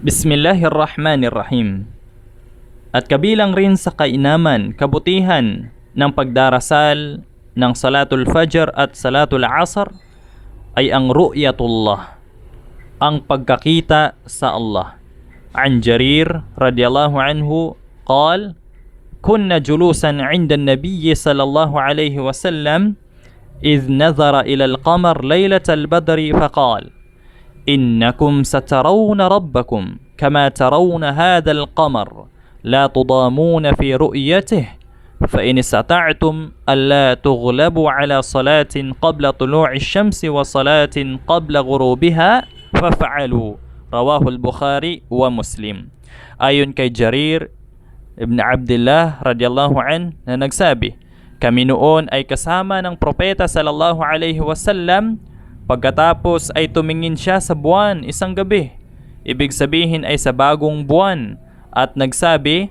Bismillahirrahmanirrahim. At kabilang rin sa kainaman, kabutihan ng pagdarasal ng Salatul Fajr at Salatul Asr ay ang ru'yatullah, ang pagkakita sa Allah. An Jarir radiyallahu anhu قال كنا جلوسا عند النبي صلى الله عليه وسلم إذ نظر إلى القمر ليلة البدر فقال إنكم سترون ربكم كما ترون هذا القمر لا تضامون في رؤيته فإن استطعتم ألا تغلبوا على صلاة قبل طلوع الشمس وصلاة قبل غروبها فافعلوا رواه البخاري ومسلم. Ayon kay Jarir ibn Abdullah radiyallahu an na nagsabi, kami noon ay kasama ng propeta sallallahu alaihi wasallam. Pagkatapos ay tumingin siya sa buwan isang gabi, ibig sabihin ay sa bagong buwan, at nagsabi,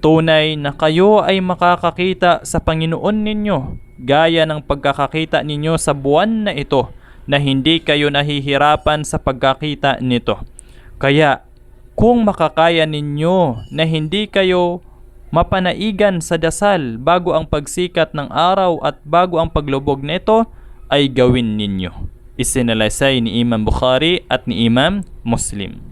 tunay na kayo ay makakakita sa Panginoon ninyo gaya ng pagkakakita ninyo sa buwan na ito, na hindi kayo nahihirapan sa pagkakita nito. Kaya kung makakaya ninyo na hindi kayo mapanaigan sa dasal bago ang pagsikat ng araw at bago ang paglubog nito, ay gawin ninyo. Isinalaysay ni Imam Bukhari at ni Imam Muslim.